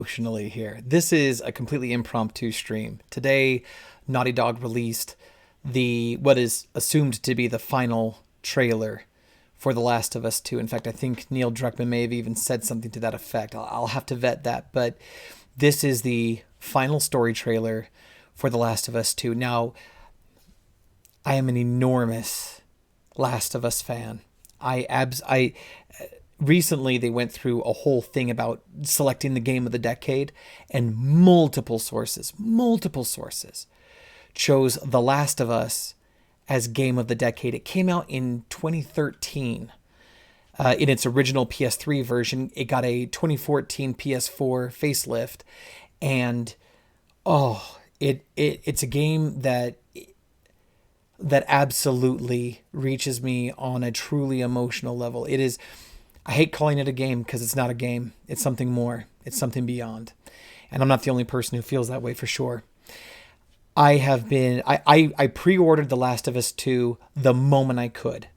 emotionally here. This is a completely impromptu stream. Today, Naughty Dog released the what is assumed to be the final trailer for The Last of Us 2. In fact, I think Neil Druckmann may have even said something to that effect. I'll have to vet that, but this is the final story trailer for The Last of Us 2. Now, I am an enormous Last of Us fan. I recently they went through a whole thing about selecting the game of the decade, and multiple sources chose The Last of Us as game of the decade. It came out in 2013 in its original PS3 version. It got a 2014 PS4 facelift, and it's a game that absolutely reaches me on a truly emotional level. It is, I hate calling it a game because it's not a game. It's something more. It's something beyond. And I'm not the only person who feels that way, for sure. I pre-ordered The Last of Us 2 the moment I could.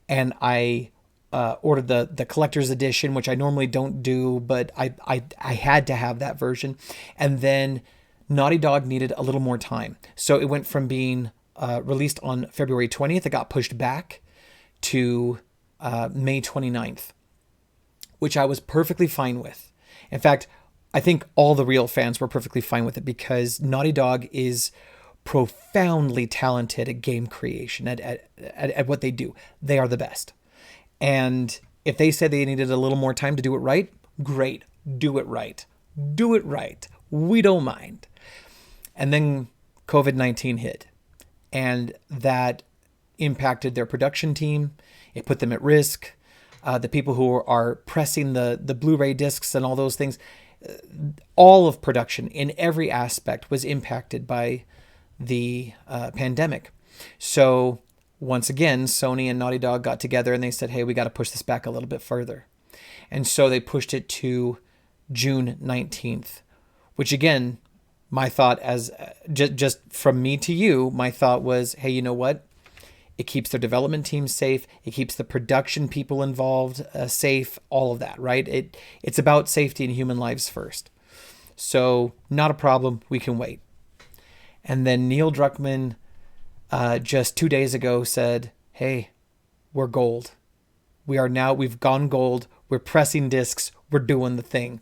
And I ordered the collector's edition, which I normally don't do, but I had to have that version. And then Naughty Dog needed a little more time. So it went from being released on February 20th. It got pushed back to May 29th, which I was perfectly fine with. In fact, I think all the real fans were perfectly fine with it because Naughty Dog is profoundly talented at game creation, at what they do. They are the best. And if they said they needed a little more time to do it right, great. Do it right. Do it right. We don't mind. And then COVID-19 hit. And that impacted their production team. It put them at risk. The people who are pressing the Blu-ray discs and all those things, all of production in every aspect was impacted by the pandemic. So once again, Sony and Naughty Dog got together and they said, hey, we got to push this back a little bit further. And so they pushed it to June 19th, which again, my thought as just from me to you, my thought was, hey, you know what? It keeps their development team safe. It keeps the production people involved safe, all of that, right? It's about safety and human lives first. So not a problem. We can wait. And then Neil Druckmann just 2 days ago said, hey, we're gold. We've gone gold. We're pressing discs. We're doing the thing.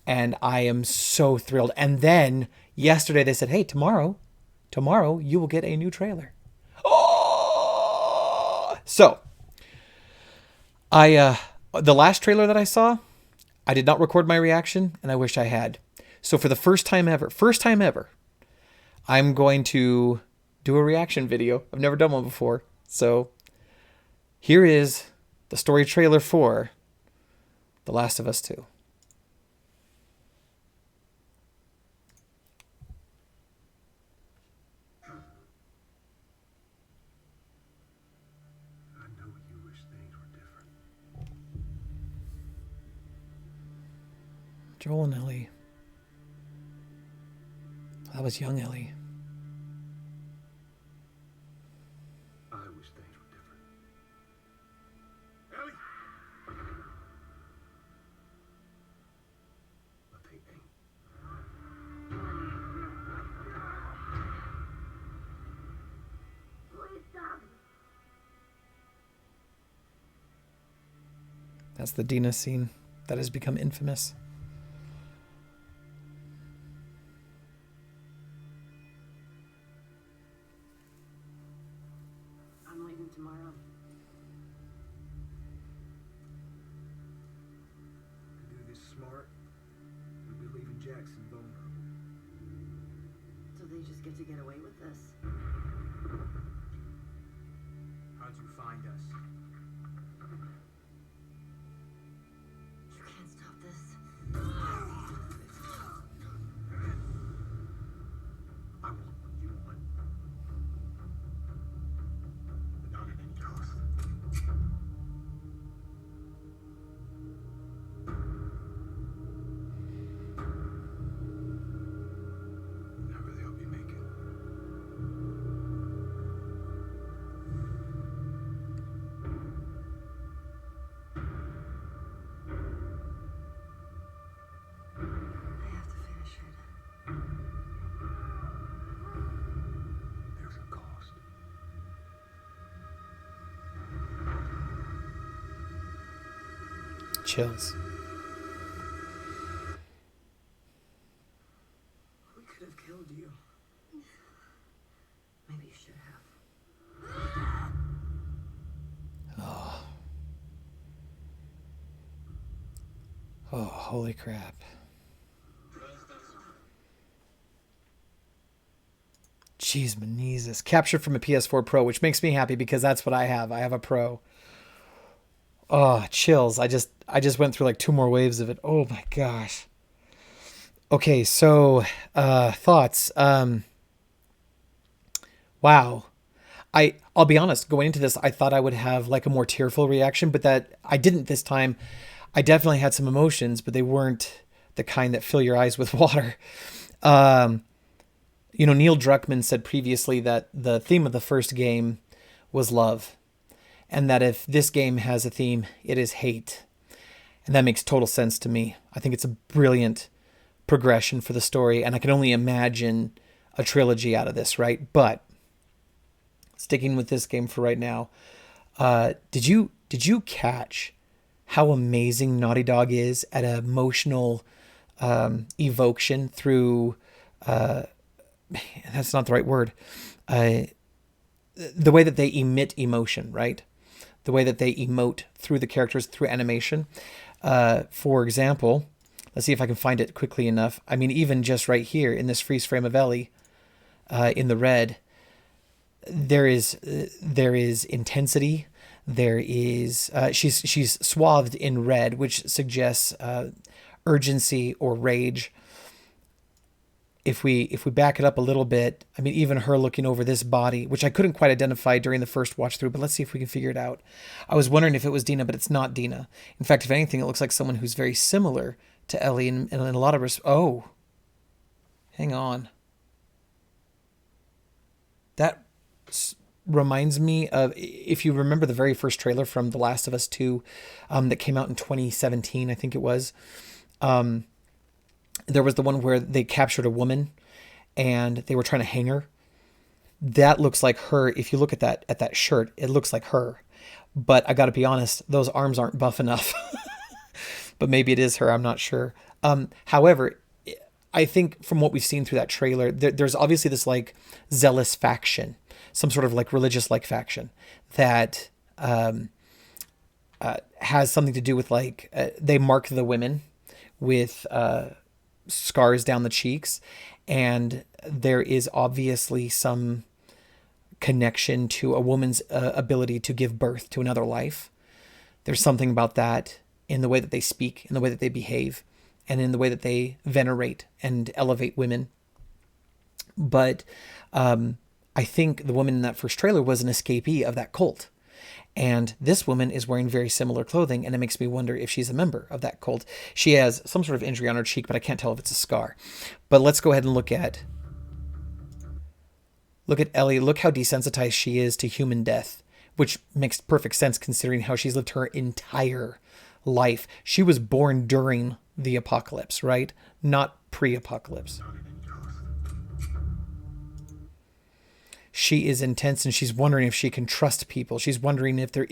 And I am so thrilled. And then yesterday they said, hey, tomorrow you will get a new trailer. Oh! So the last trailer that I saw, I did not record my reaction, and I wish I had. So for the first time ever, I'm going to do a reaction video. I've never done one before. So here is the story trailer for The Last of Us 2. Joel and Ellie. That was young Ellie. I wish things were different. Ellie! But they ain't. Please stop. That's the Dina scene that has become infamous. I'm leaving tomorrow. To do this smart, we'd be leaving Jackson vulnerable. So they just get to get away with this. How'd you find us? You can't stop this. I want what you want. But not at any cost. I really hope you make it. Chills. We could have killed you. Maybe you should have. Oh, holy crap. Jeez, Meneses. Captured from a PS4 Pro, which makes me happy because that's what I have. I have a Pro. Oh, chills. I just went through like 2 more waves of it. Oh my gosh. Okay, so thoughts. Wow. I'll be honest, going into this, I thought I would have like a more tearful reaction, but that I didn't this time. I definitely had some emotions, but they weren't the kind that fill your eyes with water. Neil Druckmann said previously that the theme of the first game was love, and that if this game has a theme, it is hate. And that makes total sense to me. I think it's a brilliant progression for the story, and I can only imagine a trilogy out of this, right? But sticking with this game for right now, did you catch how amazing Naughty Dog is at emotional evocation through that's not the right word, the way that they emit emotion, right? The way that they emote through the characters through animation. For example, let's see if I can find it quickly enough. I mean, even just right here in this freeze frame of Ellie in the red, there is intensity. There is she's swathed in red, which suggests urgency or rage. If we back it up a little bit, I mean, even her looking over this body, which I couldn't quite identify during the first watch through, but let's see if we can figure it out. I was wondering if it was Dina, but it's not Dina. In fact, if anything, it looks like someone who's very similar to Ellie in a lot of respects. Oh, hang on. That reminds me of, if you remember the very first trailer from The Last of Us 2 that came out in 2017, I think it was. There was the one where they captured a woman and they were trying to hang her. That looks like her. If you look at that shirt, it looks like her. But I got to be honest, those arms aren't buff enough. But maybe it is her. I'm not sure. However, I think from what we've seen through that trailer, there's obviously this like zealous faction, some sort of like religious like faction that has something to do with like they mark the women with scars down the cheeks, and there is obviously some connection to a woman's ability to give birth to another life. There's something about that in the way that they speak, in the way that they behave, and in the way that they venerate and elevate women. But I think the woman in that first trailer was an escapee of that cult. And this woman is wearing very similar clothing, and it makes me wonder if she's a member of that cult. She has some sort of injury on her cheek, but I can't tell if it's a scar. But let's go ahead and look at Ellie. Look how desensitized she is to human death, which makes perfect sense considering how she's lived her entire life. She was born during the apocalypse, right? Not pre-apocalypse. She is intense, and she's wondering if she can trust people. She's wondering if there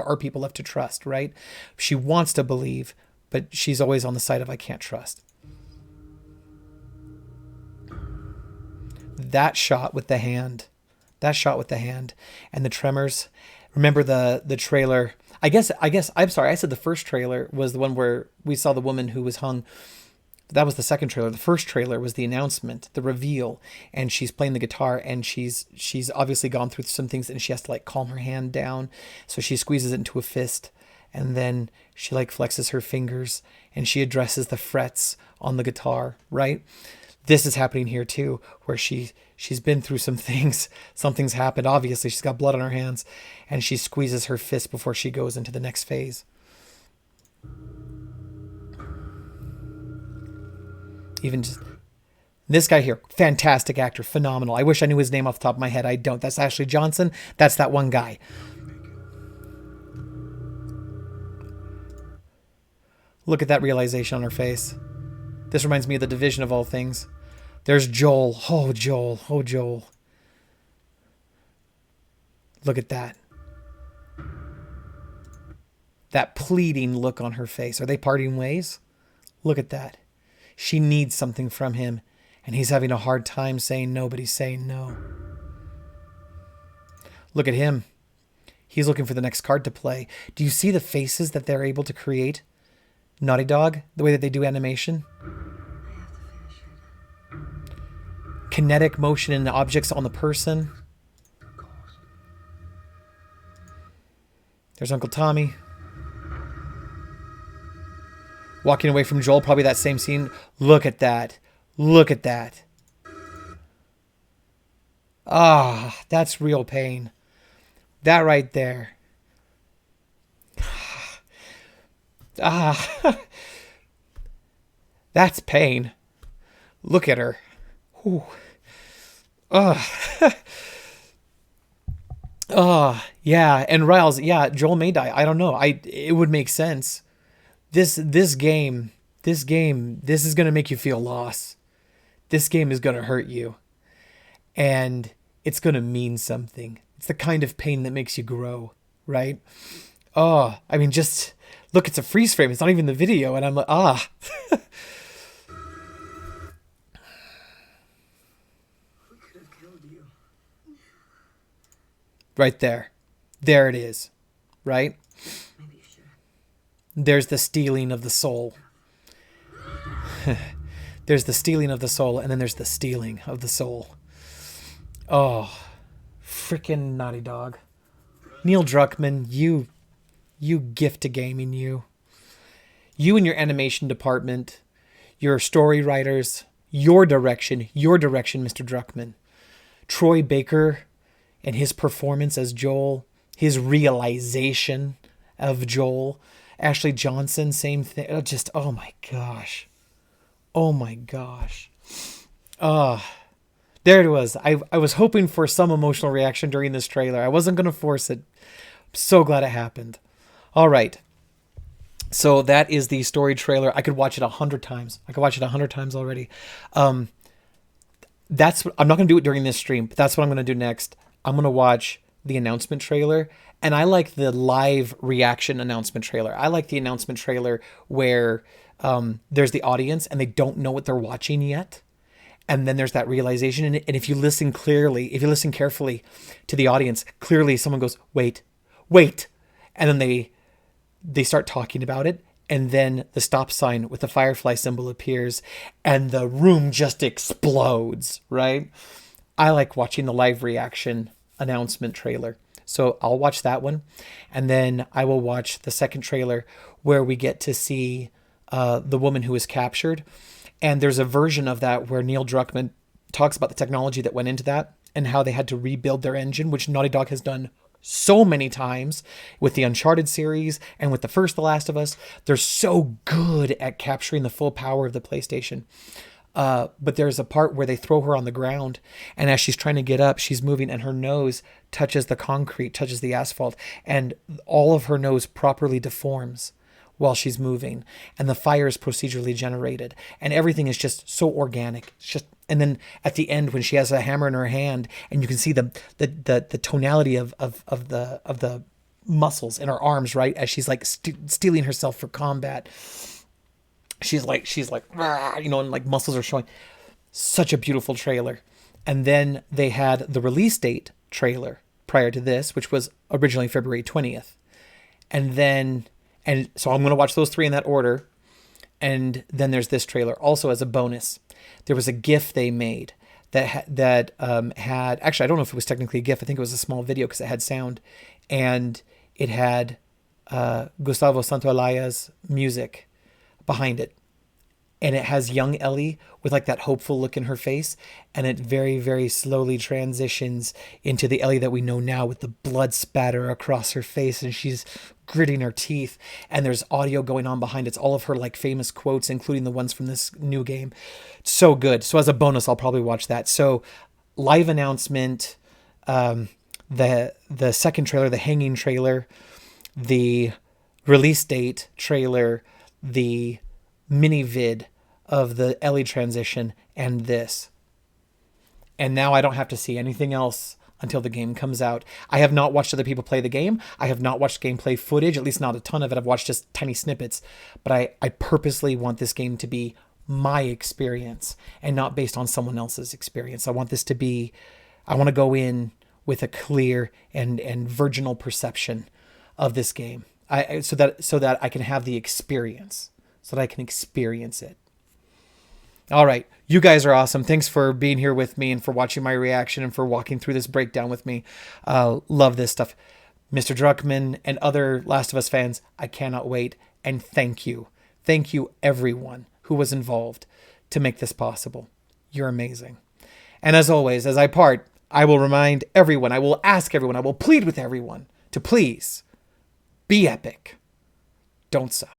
are people left to trust, right? She wants to believe, but she's always on the side of I can't trust. That shot with the hand and the tremors. Remember the trailer? I guess I'm sorry. I said the first trailer was the one where we saw the woman who was hung. That was the second trailer. The first trailer was the announcement, the reveal, and she's playing the guitar, and she's obviously gone through some things, and she has to like calm her hand down. So she squeezes it into a fist, and then she like flexes her fingers, and she addresses the frets on the guitar, right? This is happening here too, where she's been through some things. Something's happened. Obviously, she's got blood on her hands, and she squeezes her fist before she goes into the next phase. Even just this guy here, fantastic actor, phenomenal. I wish I knew his name off the top of my head. I don't. That's Ashley Johnson. That's that one guy. Look at that realization on her face. This reminds me of The Division of all things. There's Joel. Oh, Joel. Oh, Joel. Look at that. that pleading look on her face. Are they parting ways? Look at that. She needs something from him, and he's having a hard time saying no, but he's saying no. Look at him. He's looking for the next card to play. Do you see the faces that they're able to create? Naughty Dog, the way that they do animation. I have to finish it. Kinetic motion and objects on the person. There's Uncle Tommy. Walking away from Joel, probably that same scene. Look at that. Look at that. Ah, that's real pain. That right there. Ah, that's pain. Look at her. Ooh. Yeah, and Riles, yeah, Joel may die. I don't know. It would make sense. This game, this is gonna make you feel loss. This game is gonna hurt you. And it's gonna mean something. It's the kind of pain that makes you grow, right? Oh, I mean, just look, it's a freeze frame. It's not even the video, and I'm like, ah. We could have killed you. Right there. There it is. Right? Maybe you should. There's the stealing of the soul. There's the stealing of the soul, and then there's the stealing of the soul. Oh, freaking Naughty Dog. Neil Druckmann, you gift to gaming, you. You and your animation department, your story writers, your direction, Mr. Druckmann. Troy Baker and his performance as Joel, his realization of Joel. Ashley Johnson, same thing. Just, oh my gosh. Oh my gosh. There it was. I was hoping for some emotional reaction during this trailer. I wasn't going to force it. I'm so glad it happened. All right. So that is the story trailer. I could watch it 100 times. I could watch it 100 times already. I'm not going to do it during this stream, but that's what I'm going to do next. I'm going to watch the announcement trailer, and I like the live reaction announcement trailer. I like the announcement trailer where there's the audience and they don't know what they're watching yet. And then there's that realization. And if you listen clearly, if you listen carefully to the audience, clearly someone goes, wait. And then they start talking about it. And then the stop sign with the firefly symbol appears and the room just explodes, right? I like watching the live reaction announcement trailer. So I'll watch that one. And then I will watch the second trailer where we get to see the woman who was captured. And there's a version of that where Neil Druckmann talks about the technology that went into that and how they had to rebuild their engine, which Naughty Dog has done so many times with the Uncharted series and with the first The Last of Us. They're so good at capturing the full power of the PlayStation. But there's a part where they throw her on the ground, and as she's trying to get up, she's moving, and her nose touches the concrete, touches the asphalt, and all of her nose properly deforms while she's moving, and the fire is procedurally generated, and everything is just so organic. It's just, and then at the end when she has a hammer in her hand, and you can see the tonality of the muscles in her arms, right, as she's like steeling herself for combat. She's like, you know, and like muscles are showing. Such a beautiful trailer. And then they had the release date trailer prior to this, which was originally February 20th. And so I'm going to watch those three in that order. And then there's this trailer also as a bonus. There was a GIF they made that had, actually, I don't know if it was technically a GIF. I think it was a small video because it had sound. And it had Gustavo Santaolalla's music behind it. And it has young Ellie with like that hopeful look in her face. And it very, very slowly transitions into the Ellie that we know now with the blood spatter across her face. And she's gritting her teeth. And there's audio going on behind. It's all of her like famous quotes, including the ones from this new game. It's so good. So as a bonus, I'll probably watch that. So live announcement, the second trailer, the hanging trailer, the release date trailer, the mini vid of the Ellie transition, and this. And now I don't have to see anything else until the game comes out. I have not watched other people play the game. I have not watched gameplay footage, at least not a ton of it. I've watched just tiny snippets. But I purposely want this game to be my experience and not based on someone else's experience. I want to go in with a clear and virginal perception of this game. So that I can have the experience, so that I can experience it. All right. You guys are awesome. Thanks for being here with me and for watching my reaction and for walking through this breakdown with me. Love this stuff. Mr. Druckmann and other Last of Us fans, I cannot wait. And thank you. Thank you, everyone who was involved to make this possible. You're amazing. And as always, as I part, I will remind everyone, I will ask everyone, I will plead with everyone to please be epic. Don't suck.